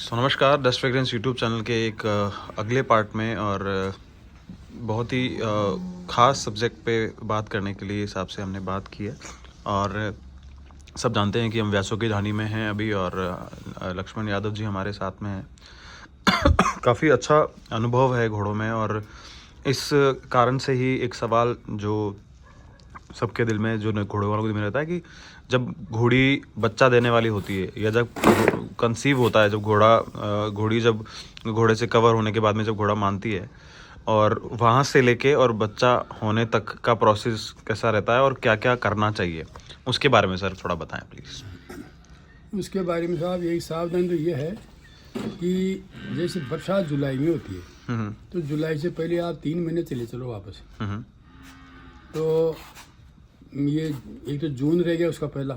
सो नमस्कार, dust fragrance YouTube channel के एक अगले पार्ट में और बहुत ही ख़ास सब्जेक्ट पे बात करने के लिए हिसाब से हमने बात की है। और सब जानते हैं कि हम व्यासों की झानी में हैं अभी और लक्ष्मण यादव जी हमारे साथ में हैं। काफ़ी अच्छा अनुभव है घोड़ों में और इस कारण से ही एक सवाल जो सबके दिल में, जो घोड़े वालों के दिल में रहता है कि जब घोड़ी बच्चा देने वाली होती है या जब कंसीव होता है, जब घोड़ी जब घोड़े से कवर होने के बाद में जब घोड़ा मानती है और वहाँ से लेके और बच्चा होने तक का प्रोसेस कैसा रहता है और क्या क्या करना चाहिए, उसके बारे में सर थोड़ा बताएं प्लीज़। उसके बारे में साहब यही सावधानी तो ये है कि जैसे बरसात जुलाई में होती है तो जुलाई से पहले आप 3 महीने चले चलो वापस। तो ये एक तो जून रह गया उसका पहला,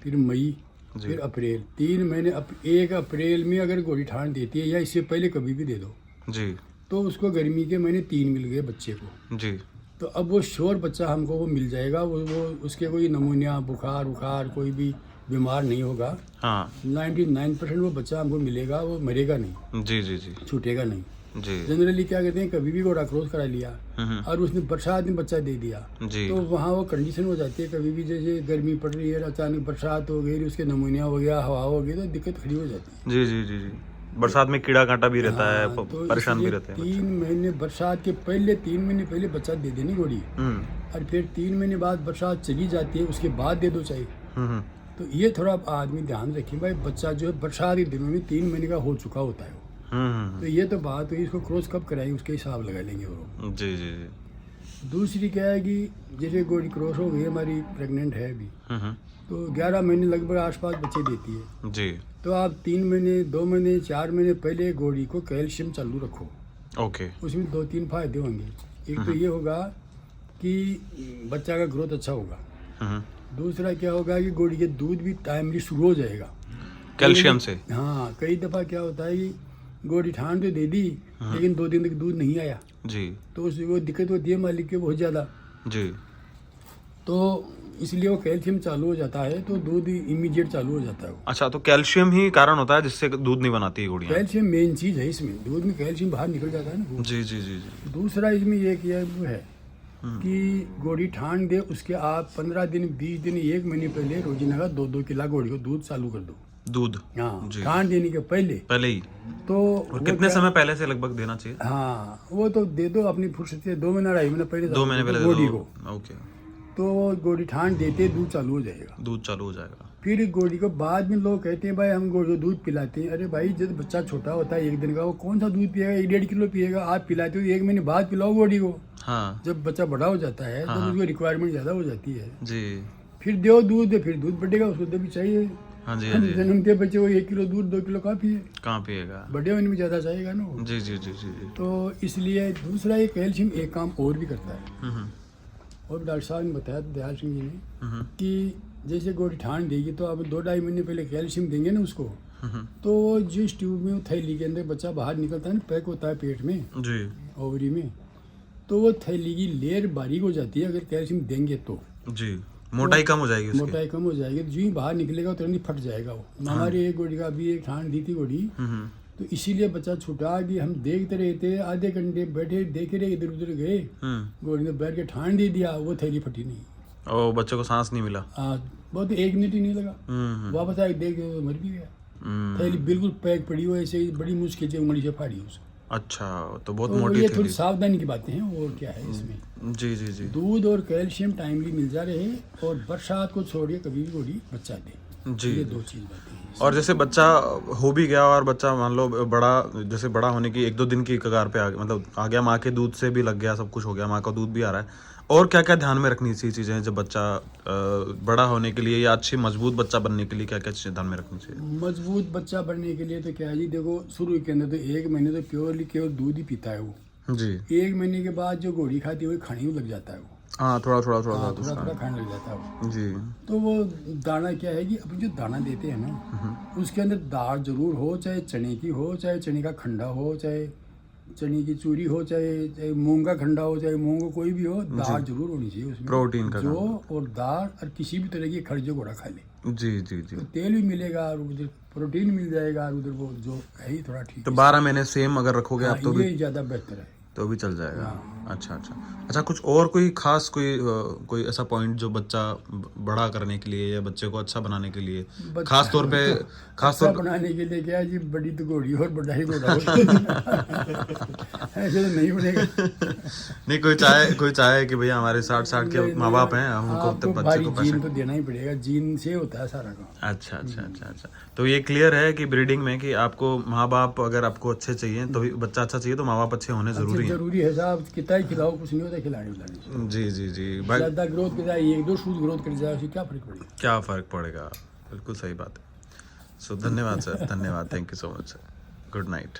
फिर मई, फिर अप्रैल, 3 महीने। 1 अप्रैल में अगर घोड़ी ठान देती है या इससे पहले कभी भी दे दो जी, तो उसको गर्मी के महीने 3 मिल गए बच्चे को जी, तो अब वो श्योर बच्चा हमको वो मिल जाएगा। वो उसके कोई नमूनिया बुखार कोई भी बीमार नहीं होगा। हाँ, 99% वो बच्चा हमको मिलेगा, वो मरेगा नहीं, जी, जी, जी, छूटेगा नहीं। जी, जनरली क्या कहते हैं, कभी भी घोड़ा क्रॉस करा लिया और उसने बरसात में बच्चा दे दिया जी, तो वहाँ वो कंडीशन हो जाती है। कभी भी जैसे गर्मी पड़ रही है, अचानक बरसात हो गई, उसके नमूनिया हो गया, हवा हो गई, तो दिक्कत खड़ी हो जाती है। जी, जी, जी, जी। बरसात में कीड़ा कांटा भी रहता है, तो परेशान भी इसलिए रहते हैं 3 महीने बरसात के पहले 3 महीने पहले बच्चा दे देनी घोड़ी, और फिर 3 महीने बाद बरसात चली जाती है उसके बाद दे दो चाहिए। तो ये थोड़ा आदमी ध्यान रखें भाई, बच्चा जो है बरसात के दिनों में 3 महीने का हो चुका होता है तो ये तो बात हुई। इसको क्रॉस कब कराएंगे उसके हिसाब लगा लेंगे वो। जी, जी, जी, दूसरी क्या है कि जैसे घोड़ी क्रॉस हो गई, हमारी प्रेग्नेंट है अभी, तो 11 महीने लगभग आसपास बच्चे देती है जी, तो आप 3 महीने 2 महीने 4 महीने पहले घोड़ी को कैल्शियम चालू रखो। ओके, उसमें 2-3 फायदे होंगे। एक तो ये होगा कि बच्चा का ग्रोथ अच्छा होगा। दूसरा क्या होगा कि घोड़ी के दूध भी टाइमली शुरू हो जाएगा कैल्शियम से। हाँ, कई दफ़ा क्या होता है कि घोड़ी ठान तो दे दी लेकिन 2 दिन तक दूध नहीं आया जी, तो उसको वो दिक्कत होती है मालिक के बहुत ज़्यादा। जी, तो इसलिए वो कैल्शियम चालू हो जाता है तो दूध इमीडिएट चालू हो जाता है। वो अच्छा, तो कैल्शियम ही कारण होता है जिससे दूध नहीं बनाती है घोड़ियाँ। कैल्शियम मेन चीज़ है इसमें, दूध में कैल्शियम बाहर निकल जाता है ना वो। जी, जी, जी, जी, दूसरा इसमें ये किया वो है कि घोड़ी ठान दे उसके आप 15 दिन 20 दिन 1 महीने पहले रोजाना का 2-2 किलो घोड़ी को दूध चालू कर दो। दूध। हाँ, जी, ठान देने के पहले पहले ही। तो और वो कितने क्या- समय पहले से लगभग देना चाहिए? हाँ, वो तो दे दो अपनी फुर्सत से, 2 महीना 2.5 महीना पहले 2 महीने पहले दे घोड़ी दो। को। ओके, तो घोड़ी ठान देते दूध चालू हो जाएगा। दूध चालू हो जाएगा। फिर घोड़ी को बाद में लोग कहते हैं भाई हम घोड़ी को दूध पिलाते हैं। अरे भाई, जब बच्चा छोटा होता है 1 दिन का, वो कौन सा दूध पिएगा? 1-1.5 किलो पिएगा। आप पिलाते हो 1 महीने बाद पिलाओ घोड़ी को। हाँ, जब बच्चा बड़ा हो जाता है तो उसको रिक्वायरमेंट ज़्यादा हो जाती है, जी, फिर दो दूध, फिर दूध बढ़ेगा, उसको तो भी चाहिए। हाँ जी, हाँ जी, जन्मते बच्चे को 1 किलो दूध 2 किलो काफ़ी है, कहाँ पिएगा? बड़े होने में ज़्यादा चाहिएगा ना वो। जी, जी, जी, जी, जी, तो इसलिए दूसरा ये कैल्शियम एक काम और भी करता है। हम्म, और डॉक्टर साहब ने बताया दयाल सिंह जी ने हम्म, कि जैसे घोड़ी ठान देगी तो अब 2-2.5 महीने पहले कैल्शियम देंगे ना उसको, हम्म, तो वो जिस ट्यूब में थैली के अंदर बच्चा बाहर निकलता है ना, पैक होता है पेट में, जी, ओवरी में, तो वो थैली की लेयर बारीक हो जाती है अगर कैल्शियम देंगे तो। जी, मोटाई कम हो जाएगी उसकी। मोटाई कम हो जाएगी, तो जो ही बाहर निकलेगा तुरंत ही फट जाएगा वो। हमारी एक घोड़ी का भी एक ठान दी थी घोड़ी, तो इसीलिए बच्चा छूटा कि हम देखते रहे थे, आधे घंटे बैठे देखे रहे, इधर उधर गए, घोड़ी ने बैठ के ठान दे दिया, वो थैली फटी नहीं। और बच्चे को सांस नहीं मिला। बहुत 1 मिनट ही नहीं लगा, वापस आके देख के मर भी गया। थैली बिल्कुल पैक पड़ी हो, ऐसे ही बड़ी मुश्किल से उंगली से फाड़ी उसको। अच्छा, तो बहुत तो मोटी ये थैली। थोड़ी सावधानी की बातें हैं, और क्या है इसमें। जी, जी, जी, दूध और कैल्शियम टाइमली मिल जा रहे और बरसात को छोड़िए कभी भी घोड़ी बच्चा दे। जी। ये 2 चीज़ बातें हैं। और जैसे बच्चा हो भी गया और बच्चा मान लो बड़ा, जैसे बड़ा होने की 1-2 दिन की कगार पे मतलब आ गया, माँ के दूध से भी लग गया, सब कुछ हो गया, माँ का दूध भी आ रहा है, और क्या क्या ध्यान में रखनी चाहिए चीज़ें जब बच्चा बड़ा होने के लिए या अच्छी मजबूत बच्चा बनने के लिए क्या क्या चीज़ें ध्यान में रखनी चाहिए? मजबूत बच्चा बनने के लिए तो क्या है जी, देखो शुरू के अंदर तो 1 महीने तो प्योरली केवल दूध ही पीता है वो। जी, 1 महीने के बाद जो घोड़ी खाती है वो खाने में लग जाता है वो। हाँ, थोड़ा थोड़ा थोड़ा हाँ, थोड़ा थोड़ा खाने लग जाता है वो। जी, तो वो दाना क्या है कि अपन जो दाना देते हैं ना, उसके अंदर दाल जरूर हो, चाहे चने की हो, चाहे चने का खंडा हो, चाहे चने की चूरी हो, चाहे मूंग का खंडा हो, चाहे मूंग कोई भी हो, दाल जरूर होनी चाहिए उसमें। प्रोटीन का जो और दाल और किसी भी तरह की खड़ जो घोड़ा खा ले। जी जी जी। तो तेल भी मिलेगा और उधर प्रोटीन मिल जाएगा और उधर वो जो है ही थोड़ा ठीक तो है। 12 महीने सेम अगर रखोगे हाँ, आप तो भी ये ज़्यादा बेहतर है। तो भी चल जाएगा। हाँ। अच्छा अच्छा अच्छा, कुछ और कोई खास कोई ऐसा पॉइंट जो बच्चा बड़ा करने के लिए या बच्चे को अच्छा बनाने के लिए खास तौर पे तो खास अच्छा तौर बनाने के लिए क्या है जी, बड़ी तो घोड़ी और बड़ा ही घोड़ा होता है। ऐसे तो नहीं बनेगा। नहीं, कोई चाहे कि भैया हमारे 60 के नहीं, माँ नहीं, बाप हैं, हम उनको आपको बच्चे भारी को पैसे। जीन तो देना ही पड़ेगा, जीन से होता है सारा काम। अच्छा अच्छा अच्छा अच्छा, तो ये क्लियर है कि ब्रीडिंग में कि आपको माँ बाप अगर आपको अच्छे चाहिए तो बच्चा अच्छा चाहिए तो माँ बाप अच्छे होने अच्छा, जरूरी हैं। जरूरी है साहब, कितना ही खिलाओ कुछ नहीं होता खिलाने विलाने से। जी जी जी भाई, ज़्यादा ग्रोथ कर जाए, एक दो शूट ग्रोथ कर जाए, उससे क्या फर्क पड़ेगा। क्या फ़र्क पड़ेगा, बिल्कुल सही बात है। सो धन्यवाद सर, धन्यवाद, thank you so much sir, good night.